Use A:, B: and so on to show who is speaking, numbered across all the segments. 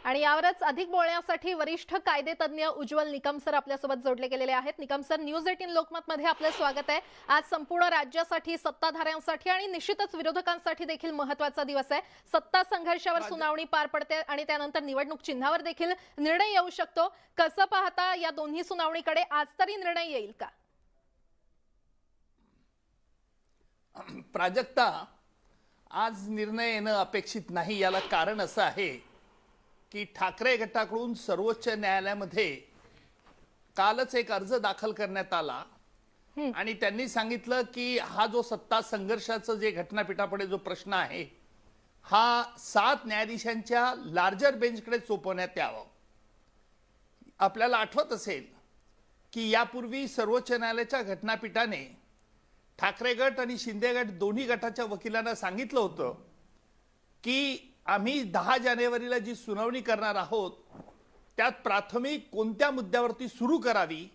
A: आणि यावरच अधिक बोलण्यासाठी वरिष्ठ कायदेतज्ञ उज्ज्वल निकम सर आपल्यासोबत जोडले गेलेले आहेत। निकम सर, न्यूज 18 लोकमत मध्ये आपले स्वागत आहे। आज संपूर्ण राज्यासाठी, सत्ताधाऱ्यांसाठी आणि निश्चितच विरोधकांसाठी देखील महत्त्वाचा दिवस आहे। सत्ता संघर्षावर सुनावणी पार पडते आणि त्यानंतर निवडणूक चिन्हावर देखील निर्णय येऊ शकतो। कसं पाहता या दोन्ही सुनावणीकडे? आज तरी निर्णय येईल का?
B: प्राजक्ता, आज निर्णय येणं अपेक्षित नाही। याला कारण असं आहे की ठाकरे गटाकडून सर्वोच्च न्यायालयामध्ये कालच एक अर्ज दाखल करण्यात आला आणि त्यांनी सांगितलं की हा जो सत्ता संघर्षाचं जे घटनापीठापुढे जो प्रश्न आहे हा 7 न्यायाधीशांच्या लार्जर बेंचकडे सोपवण्यात यावं। आपल्याला आठवत असेल की यापूर्वी सर्वोच्च न्यायालयाच्या घटनापीठाने ठाकरे गट आणि शिंदे गट दोन्ही गटाच्या वकिलांना सांगितलं होतं की आम्ही 10 जानेवारीला जी सुनावणी करणार आहोत त्यात प्राथमिक कोणत्या मुद्द्यावरती सुरू करावी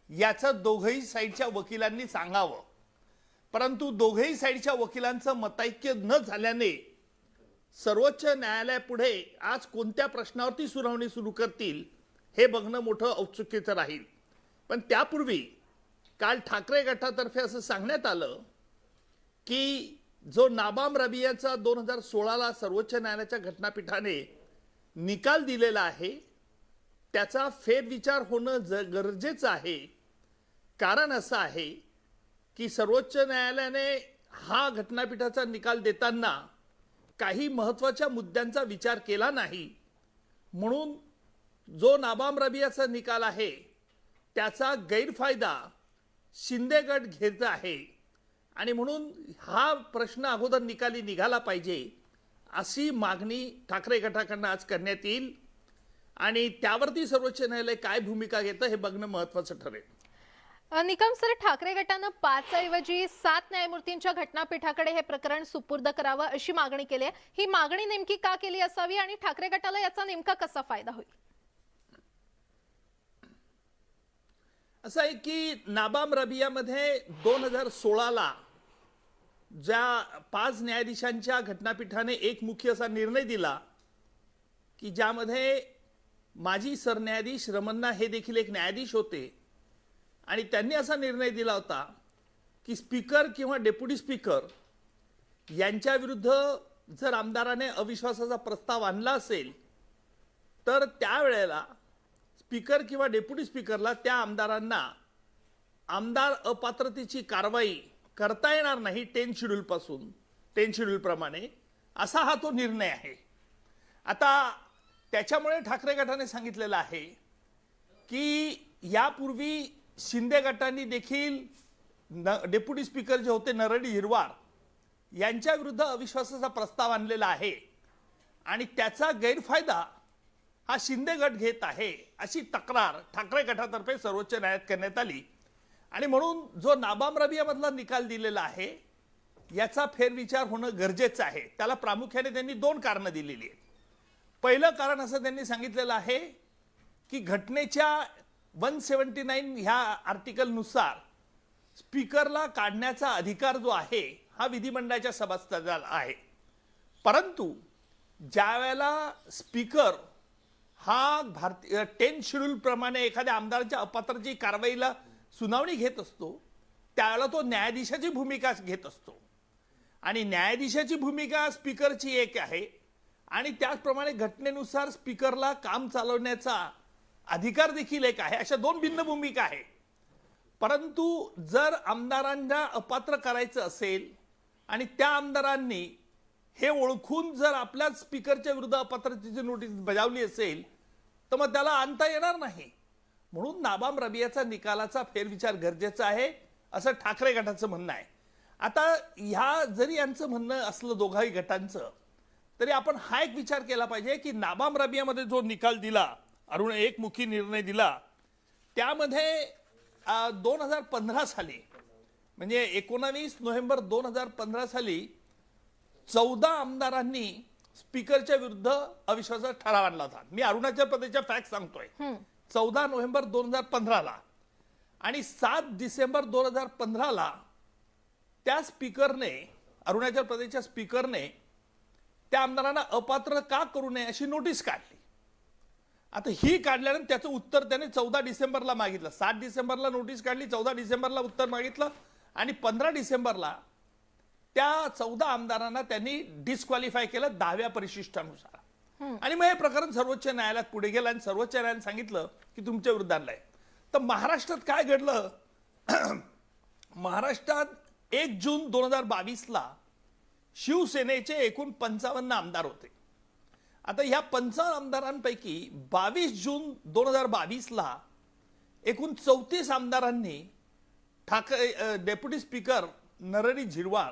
B: याचं दोघही साईडच्या वकिलांनी सांगावं। परंतु दोघही साईडच्या वकिलांचं मतैक्य न झाल्याने सर्वोच्च न्यायालयापुढे आज कोणत्या प्रश्नावरती सुनावणी सुरू करतील हे बघणं मोठं औत्सुक्याचं राहील। पण त्यापूर्वी काल ठाकरे गटातर्फे असं सांगण्यात आलं की जो नाबाम रबियाचा 2016ला सर्वोच्च न्यायालयाच्या घटनापीठाने निकाल दिलेला आहे त्याचा फेरविचार होणं गरजेचं आहे। कारण असं आहे की सर्वोच्च न्यायालयाने हा घटनापीठाचा निकाल देताना काही महत्त्वाच्या मुद्द्यांचा विचार केला नाही, म्हणून जो नाबाम रबियाचा निकाल आहे त्याचा गैरफायदा शिंदे गट घेत आहे आणि म्हणून हा प्रश्न अगोदर निकाली निघाला पाहिजे अशी मागणी ठाकरे गटाकडून आज करण्यात येईल आणि त्यावरती सर्वोच्च न्यायालय काय भूमिका घेतं हे बघणं महत्त्वाचं ठरेल।
A: निकम सर, ठाकरे गटानं 5 ऐवजी 7 न्यायमूर्तींच्या घटनापीठाकडे हे प्रकरण सुपूर्द करावं अशी मागणी केली आहे। ही मागणी नेमकी का केली असावी आणि ठाकरे गटाला याचा नेमका कसा फायदा होईल?
B: असं आहे की नाबाम रबियामध्ये 2016ला ज्या 5 न्यायाधीशांच्या घटनापीठाने एकमुखी असा निर्णय दिला की ज्यामध्ये माजी सरन्यायाधीश रमन्ना हे देखील एक न्यायाधीश होते आणि त्यांनी असा निर्णय दिला होता की स्पीकर किंवा डेप्युटी स्पीकर यांच्या विरुद्ध जर आमदाराने अविश्वासाचा प्रस्ताव आणला असेल तर त्यावेळेला स्पीकर किंवा डेप्युटी स्पीकरला त्या आमदारांना आमदार अपात्रतेची कारवाई करता येणार नाही 10 शेड्यूल प्रमाणे असा हा तो निर्णय आहे। आता त्याच्यामुळे ठाकरे गटाने सांगितलेलं आहे की यापूर्वी शिंदे गटाने देखील डेप्युटी स्पीकर जे होते नरडी हिरवाळ यांच्या विरुद्ध अविश्वासाचा प्रस्ताव आणलेला आहे आणि त्याचा गैरफायदा हा शिंदे गट घेत आहे अशी तक्रार ठाकरे गटातर्फे सर्वोच्च न्यायालयात करण्यात आली आणि म्हणून जो नाबाम रबियामधला निकाल दिलेला आहे याचा फेरविचार होणं गरजेचं आहे। त्याला प्रामुख्याने त्यांनी 2 कारणं दिलेली आहेत। पहिलं कारण असं त्यांनी सांगितलेलं आहे की घटनेच्या 179 ह्या आर्टिकलनुसार स्पीकरला काढण्याचा अधिकार जो आहे हा विधिमंडळाच्या सभासदाला आहे, परंतु ज्यावेळेला स्पीकर हा 10 शेड्यूल प्रमाणे एखाद्या आमदाराच्या अपात्रतेची कारवाईला सुनावणी घेत असतो त्यावेळेला तो न्यायाधीशाची भूमिका घेत असतो आणि न्यायाधीशाची भूमिका स्पीकरची एक आहे आणि त्याचप्रमाणे घटनेनुसार स्पीकरला काम चालवण्याचा अधिकार देखील एक आहे। अशा 2 भिन्न भूमिका आहे। परंतु जर आमदारांना अपात्र करायचं असेल आणि त्या आमदारांनी हे ओळखून जर आपल्या स्पीकरच्या विरुद्ध अपात्रतेची नोटीस बजावली असेल तर मग त्याला आणता येणार नाही। म्हणून नाबाम रबियाचा निकालाचा फेरविचार गरजेचा आहे असं ठाकरे गटाचं म्हणणं आहे। आता ह्या जरी यांचं म्हणणं असलं दोघाही गटांचं तरी आपण हा एक विचार केला पाहिजे की नाबाम रबियामध्ये जो निकाल दिला, एकमुखी निर्णय दिला, त्यामध्ये 2015 साली म्हणजे 19 नोव्हेंबर 2015 साली 14 आमदारांनी स्पीकरच्या विरुद्ध अविश्वासाचा ठराव आणला होता। मी अरुणाचल प्रदेशच्या फॅक्ट सांगतोय। 14 नोव्हेंबर 2015ला आणि 7 डिसेंबर 2015ला त्या स्पीकरने, अरुणाचल प्रदेशच्या स्पीकरने त्या आमदारांना अपात्र का करू नये अशी नोटीस काढली आता ही काढल्यानंतर त्याचं उत्तर त्याने 14 डिसेंबरला मागितलं. 7 डिसेंबरला नोटीस काढली, 14 डिसेंबरला उत्तर मागितलं आणि 15 डिसेंबरला त्या 14 आमदारांना त्यांनी डिस्क्वालिफाय केलं 10व्या परिशिष्टानुसार. आणि मग हे प्रकरण सर्वोच्च न्यायालयात पुढे गेलं आणि सर्वोच्च न्यायालयाने सांगितलं की तुमच्या विरुद्ध आणलंय. तर महाराष्ट्रात काय घडलं? महाराष्ट्रात 1 जून 2022ला शिवसेनेचे एकूण 55 आमदार होते. आता ह्या 55 आमदारांपैकी 22 जून 2022ला एकूण 34 आमदारांनी डेप्युटी स्पीकर नरहरी झिरवाळ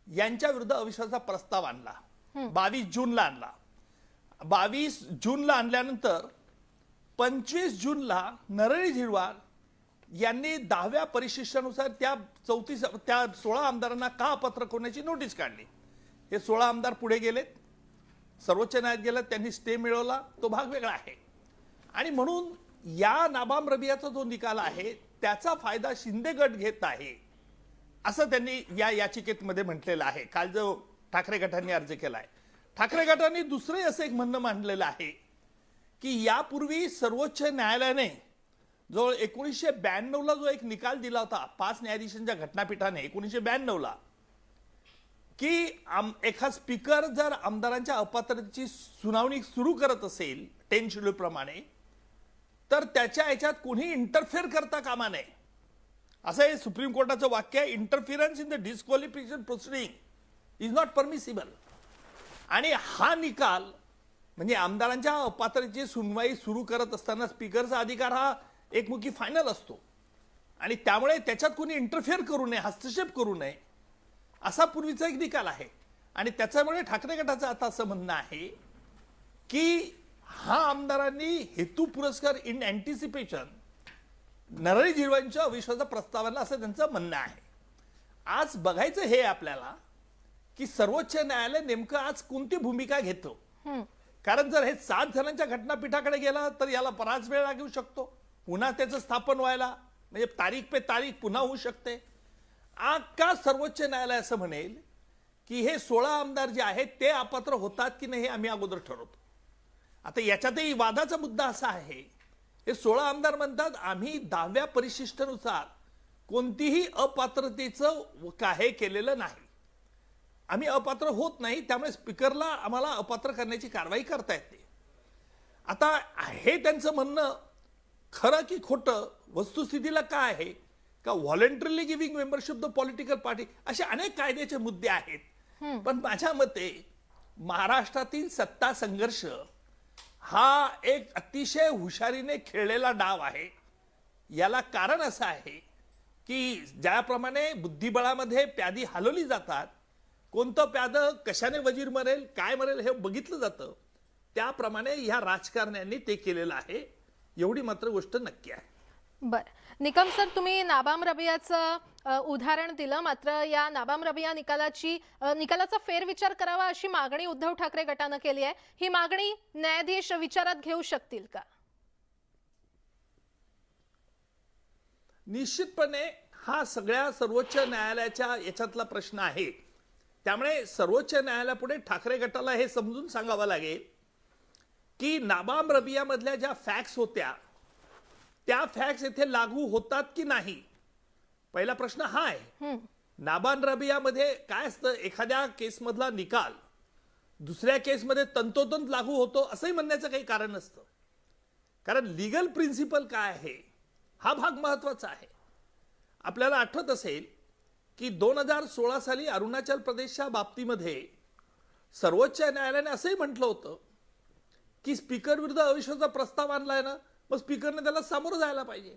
B: यांच्या विरुद्ध अविश्वासाचा प्रस्ताव आणला. 22 जूनला आणला. 22 जूनला आणल्यानंतर 25 जूनला नरहरी झिरवाळ यांनी 10व्या परिशिष्टानुसार त्या 16 आमदारांना का अपात्र करण्याची नोटीस काढली. हे 16 आमदार पुढे गेलेत, सर्वोच्च न्यायालयात गेलं, त्यांनी स्टे मिळवला, तो भाग वेगळा आहे. आणि म्हणून या नाबाम रबियाचा जो निकाल आहे त्याचा फायदा शिंदे गट घेत आहे असं त्यांनी या याचिकेमध्ये म्हटलेलं आहे. काल जो ठाकरे गटांनी अर्ज केलाय, ठाकरे गटांनी दुसरे असं एक म्हणणं मांडलेलं आहे की यापूर्वी सर्वोच्च न्यायालयाने जो 1992ला जो एक निकाल दिला होता 5 न्यायाधीशांच्या घटनापीठाने 1992ला, की एखादा स्पीकर जर आमदारांच्या अपात्रतेची सुनावणी सुरू करत असेल 10 शेड्यूल प्रमाणे, तर त्याच्या याच्यात कोणी इंटरफेअर करता कामा नये असं हे सुप्रीम कोर्टाचं वाक्य आहे. Interference in the disqualification proceeding is not permissible. आणि हा निकाल म्हणजे आमदारांच्या अपात्रतेची सुनवाई सुरू करत असताना स्पीकरचा अधिकार हा एकमुखी फायनल असतो आणि त्यामुळे त्याच्यात कोणी इंटरफेअर करू नये, हस्तक्षेप करू नये असा पूर्वीचा एक निकाल आहे. आणि त्याच्यामुळे ठाकरे गटाचं आता असं म्हणणं आहे की हा आमदारांनी हेतू पुरस्कार इन अँटिसिपेशन नरहरी झिरवाळच्या अविश्वासाचा प्रस्तावाला असं त्यांचं म्हणणं आहे. आज बघायचं हे आपल्याला की सर्वोच्च न्यायालय नेमकं आज कोणती भूमिका घेतो. कारण जर हे 7 जणांच्या घटनापीठाकडे गेला तर याला बराच वेळ लागू शकतो, पुन्हा त्याचं स्थापन व्हायला, म्हणजे तारीख पे तारीख पुन्हा होऊ शकते. का सर्वोच्च न्यायालय असं म्हणेल की हे 16 आमदार जे आहेत ते अपात्र होतात की नाही हे आम्ही अगोदर ठरवतो. आता याच्यातही वादाचा मुद्दा असा आहे, हे 16 आमदार म्हणतात आम्ही 10व्या परिशिष्टानुसार कोणतीही अपात्रतेचं हे केलेलं नाही, आम्ही अपात्र होत नाही, त्यामुळे स्पीकरला आम्हाला अपात्र करण्याची कारवाई करता येते. आता हे त्यांचं म्हणणं खरं की खोटं, वस्तुस्थितीला काय आहे का voluntarily giving membership the political party, असे अनेक कायद्याचे मुद्दे आहेत. पण माझ्या मते महाराष्ट्रातील सत्ता संघर्ष हा एक अतिशय हुशारीने खेळलेला डाव आहे. याला कारण असं आहे की ज्याप्रमाणे बुद्धिबळामध्ये प्यादी हलवली जातात, कोणतं प्याद कशाने वजीर मरेल काय मरेल हे बघितलं जातं, त्याप्रमाणे ह्या राजकारण्यांनी ते केलेलं आहे, एवढी मात्र गोष्ट नक्की आहे.
A: बर, निकम सर, तुम्ही नाबाम रबियाचं उदाहरण दिलं, मात्र या नाबाम रबिया निकालाचा फेरविचार करावा अशी मागणी उद्धव ठाकरे गटानं केली आहे. ही मागणी न्यायाधीश विचारात घेऊ शकतील का?
B: निश्चितपणे हा सगळ्या सर्वोच्च न्यायालयाच्या याच्यातला प्रश्न आहे. त्यामुळे सर्वोच्च न्यायालयापुढे ठाकरे गटाला हे समजून सांगावं लागेल की नाबाम रबियामधल्या ज्या फॅक्ट्स होत्या त्या फॅक्ट्स येथे लागू होतात की नाही, पहिला प्रश्न हा आहे. नाबाम रबियामध्ये काय असतं, एखाद्या केसमधला निकाल दुसऱ्या केसमध्ये तंतोतंत लागू होतो असंही म्हणण्याचं काही कारण नसतं. कारण लिगल प्रिन्सिपल काय आहे हा भाग महत्वाचा आहे. आपल्याला आठवत असेल की 2016 साली अरुणाचल प्रदेशच्या बाबतीमध्ये सर्वोच्च न्यायालयाने असंही म्हटलं होतं की स्पीकर विरुद्ध अविश्वासाचा प्रस्ताव आणलाय ना, मग स्पीकरने त्याला सामोरं जायला पाहिजे.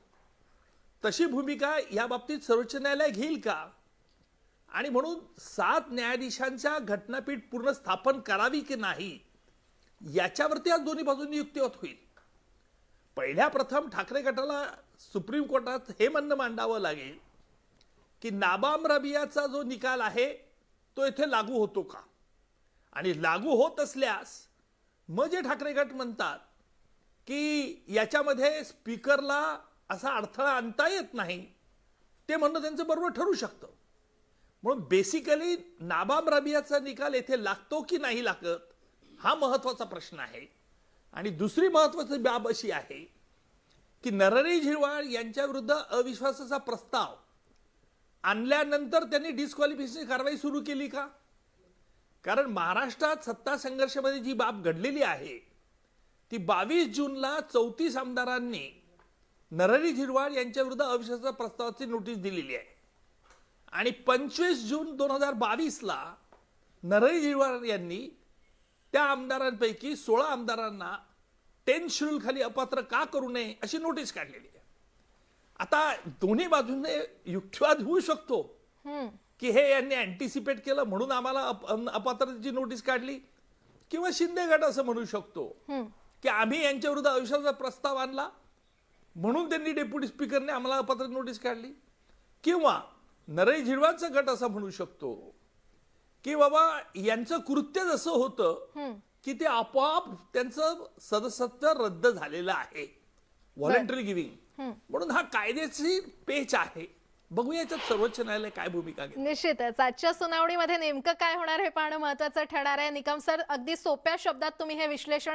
B: तशी भूमिका या बाबतीत सर्वोच्च न्यायालय घेईल का? आणि म्हणून 7 न्यायाधीशांच्या घटनापीठ पूर्ण स्थापन करावी की नाही याच्यावरती आज दोन्ही बाजूंनी युक्तिवाद होईल. पहिल्या प्रथम ठाकरे गटाला सुप्रीम कोर्टात हे म्हणणं मांडावं लागेल की नाबाम रबियाचा जो निकाल आहे तो इथे लागू होतो का, आणि लागू होत असल्यास मग जे ठाकरे गट म्हणतात की याच्यामध्ये स्पीकरला असा अडथळा आणता येत नाही, ते म्हणणं त्यांचं बरोबर ठरू शकतं. म्हणून बेसिकली नाबाम रबियाचा निकाल येथे लागतो की नाही लागत हा महत्वाचा प्रश्न आहे. आणि दुसरी महत्वाची बाब अशी आहे की नरहरी झिरवाळ यांच्या विरुद्ध अविश्वासाचा प्रस्ताव आणल्यानंतर त्यांनी डिस्क्वालिफिकेशन कारवाई सुरू केली का? कारण महाराष्ट्रात सत्ता संघर्षामध्ये जी बाब घडलेली आहे ती 22 जूनला 34 आमदारांनी नरहरी झिरवाळ यांच्या विरुद्ध अविश्वासाच्या प्रस्तावाची नोटीस दिलेली आहे आणि 25 जून 2022ला नरहरी झिरवाळ यांनी त्या आमदारांपैकी 16 आमदारांना 10 शेड्यूल खाली अपात्र का करू नये अशी नोटीस काढलेली आहे. आता दोन्ही बाजूने युक्तिवाद होऊ शकतो की हे यांनी अँटिसिपेट केलं म्हणून आम्हाला अपात्रतेची नोटीस काढली, किंवा शिंदे गट असं म्हणू शकतो की आम्ही यांच्या विरुद्ध अविश्वासाचा प्रस्ताव आणला म्हणून त्यांनी डेप्युटी स्पीकरने आम्हाला अपात्र नोटीस काढली, किंवा नरहरी झिरवाळचा गट असा म्हणू शकतो की बाबा यांचं कृत्य जसं होतं की ते आपोआप त्यांचं सदस्यत्व रद्द झालेलं आहे, व्हॉलंटरी गिव्हिंग, म्हणून हा कायद्याची पेच आहे. बघूया याच्यात सर्वोच्च न्यायालय काय भूमिका घेतं.
A: निश्चितच आजच्या सुनावणीमध्ये नेमकं काय होणार हे पाहणं महत्त्वाचं ठरणार आहे. निकम सर, अगदी सोप्या शब्दात तुम्ही हे विश्लेषण